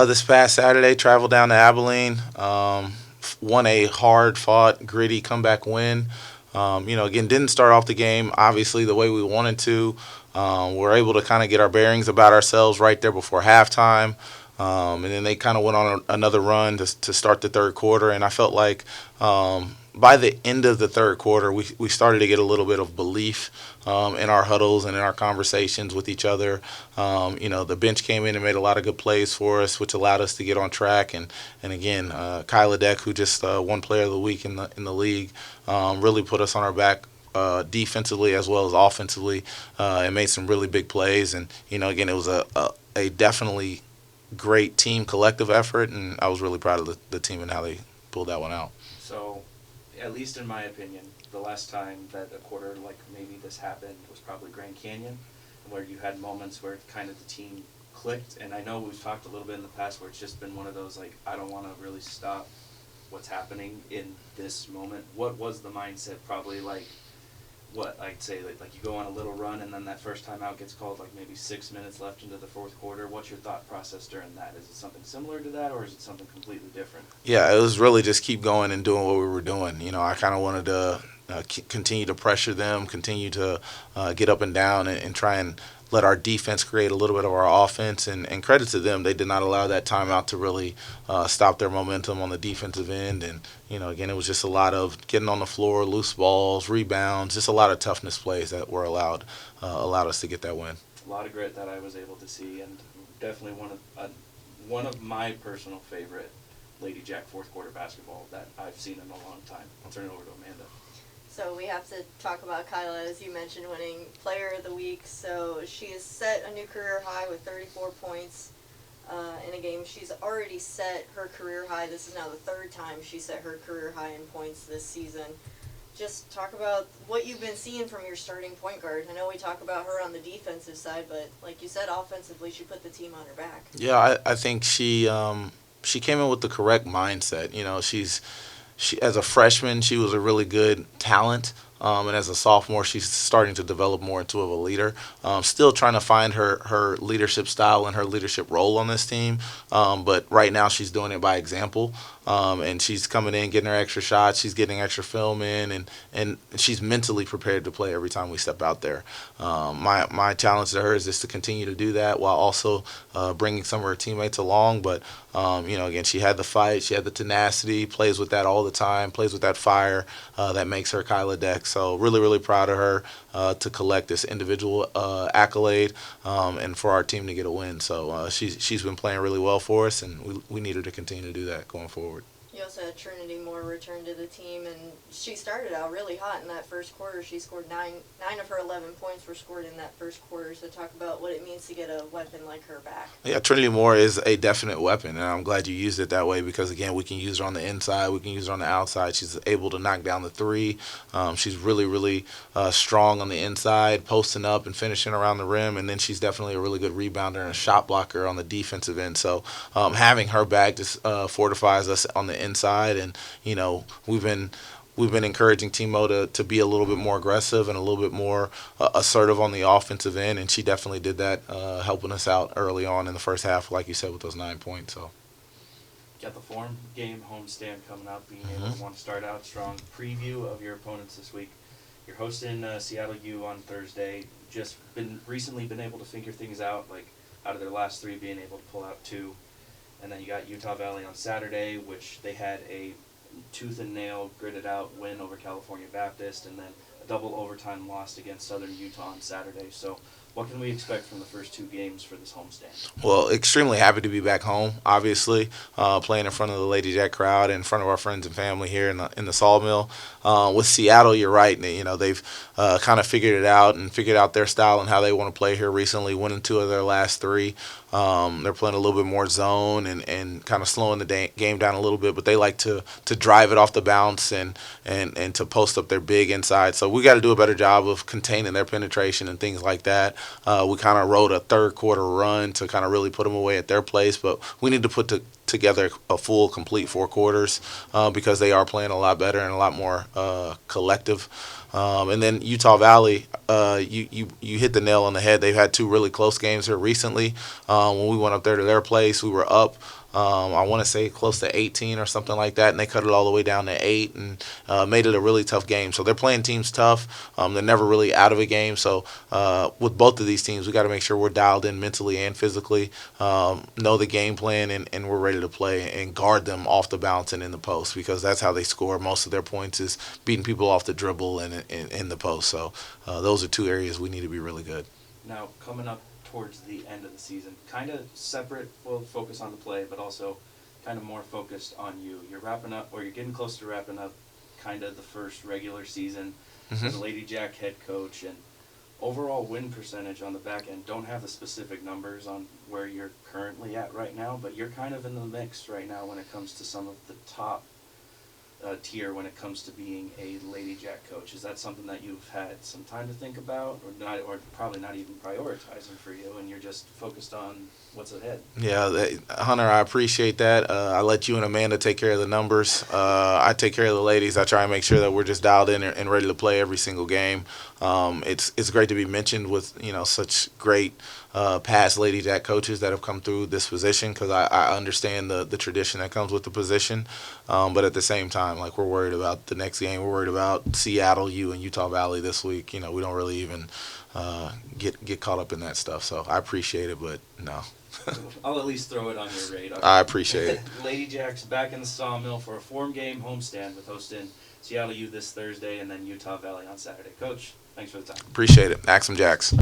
This past Saturday, traveled down to Abilene. Won a hard-fought, gritty comeback win. Again, didn't start off the game obviously the way we wanted to. We're able to kind of get our bearings about ourselves right there before halftime. And then they kind of went on another run to start the third quarter. And I felt like by the end of the third quarter, we started to get a little bit of belief in our huddles and in our conversations with each other. The bench came in and made a lot of good plays for us, which allowed us to get on track. And again, Kyla Deck, who just won Player of the Week in the league, really put us on our back defensively as well as offensively, and made some really big plays. And again, it was a definitely great team collective effort, and I was really proud of the team and how they pulled that one out. So, at least in my opinion, the last time that a quarter like maybe this happened was probably Grand Canyon, where you had moments where kind of the team clicked. And I know we've talked a little bit in the past where it's just been one of those, like, I don't want to really stop what's happening in this moment. What was the mindset probably like? What I'd say, like you go on a little run and then that first time out gets called like maybe 6 minutes left into the fourth quarter. What's your thought process during that? Is it something similar to that, or is it something completely different? Yeah, it was really just keep going and doing what we were doing. I kind of wanted to continue to pressure them, continue to get up and down, and try and let our defense create a little bit of our offense. And credit to them, they did not allow that timeout to really stop their momentum on the defensive end. And, again, it was just a lot of getting on the floor, loose balls, rebounds, just a lot of toughness plays that were allowed us to get that win. A lot of grit that I was able to see, and definitely one of my personal favorite Ladyjack fourth quarter basketball that I've seen in a long time. I'll turn it over to Amanda. So we have to talk about Kyla, as you mentioned, winning Player of the Week. So she has set a new career high with 34 points in a game. She's already set her career high. This is now the third time she set her career high in points this season. Just talk about what you've been seeing from your starting point guard. I know we talk about her on the defensive side, but like you said, offensively, she put the team on her back. Yeah, I think she came in with the correct mindset. She as a freshman, she was a really good talent. And as a sophomore, she's starting to develop more into a leader. Still trying to find her leadership style and her leadership role on this team. But right now, she's doing it by example. And she's coming in, getting her extra shots. She's getting extra film in, and she's mentally prepared to play every time we step out there. My challenge to her is just to continue to do that while also bringing some of her teammates along. But again, she had the fight, she had the tenacity, plays with that all the time, plays with that fire that makes her Kyla Deck. So really, really proud of her to collect this individual accolade and for our team to get a win. So she's been playing really well for us, and we need her to continue to do that going forward. You also had Trinity Moore return to the team, and she started out really hot in that first quarter. She scored 9 of her 11 points were scored in that first quarter. So talk about what it means to get a weapon like her back. Yeah, Trinity Moore is a definite weapon, and I'm glad you used it that way because, again, we can use her on the inside, we can use her on the outside. She's able to knock down the three. She's really, really strong on the inside, posting up and finishing around the rim, and then she's definitely a really good rebounder and a shot blocker on the defensive end. So having her back just fortifies us on the inside, and we've been encouraging Timo to be a little bit more aggressive and a little bit more assertive on the offensive end, and she definitely did that, helping us out early on in the first half, like you said, with those 9 points. So Got the form game homestand coming up, being able to want to start out strong. Preview of your opponents this week. You're hosting Seattle U on Thursday. Just recently been able to figure things out, like out of their last 3 being able to pull out 2. And then you got Utah Valley on Saturday, which they had a tooth and nail, gritted out win over California Baptist, and then a double overtime loss against Southern Utah on Saturday. So what can we expect from the first 2 games for this homestand? Well, extremely happy to be back home, obviously, playing in front of the Ladyjack crowd and in front of our friends and family here in the Sawmill. With Seattle, you're right. They've kind of figured it out and figured out their style and how they want to play here recently, winning 2 of their last 3. They're playing a little bit more zone and kind of slowing the game down a little bit, but they like to drive it off the bounce and to post up their big inside. So we got to do a better job of containing their penetration and things like that. We kind of rode a third quarter run to kind of really put them away at their place, but we need to put together a full, complete 4 quarters because they are playing a lot better and a lot more collective. And then Utah Valley, you hit the nail on the head. They've had two really close games here recently. When we went up there to their place, we were up. I want to say close to 18 or something like that, and they cut it all the way down to 8 and made it a really tough game. So they're playing teams tough. They're never really out of a game. So with both of these teams, we got to make sure we're dialed in mentally and physically, know the game plan, and we're ready to play and guard them off the bounce and in the post, because that's how they score most of their points, is beating people off the dribble and in the post. So those are two areas we need to be really good. Now, coming up towards the end of the season, kind of separate, we'll focus on the play, but also kind of more focused on you. You're wrapping up, or you're getting close to wrapping up kind of the first regular season as a Ladyjack head coach, and overall win percentage on the back end. Don't have the specific numbers on where you're currently at right now, but you're kind of in the mix right now when it comes to some of the top tier when it comes to being a Ladyjack coach. Is that something that you've had some time to think about, or not, or probably not even prioritizing for you, and you're just focused on what's ahead? Yeah, Hunter, I appreciate that. I let you and Amanda take care of the numbers. I take care of the ladies. I try and make sure that we're just dialed in and ready to play every single game. It's great to be mentioned with such great past Lady Jack coaches that have come through this position, because I understand the tradition that comes with the position. But at the same time, like, we're worried about the next game. We're worried about Seattle, U, and Utah Valley this week. We don't really even get caught up in that stuff. So I appreciate it, but no. I'll at least throw it on your radar. I appreciate it. Ladyjacks back in the Sawmill for a 4-game homestand with hosting Seattle U this Thursday and then Utah Valley on Saturday. Coach, thanks for the time. Appreciate it. Axe 'em Jacks.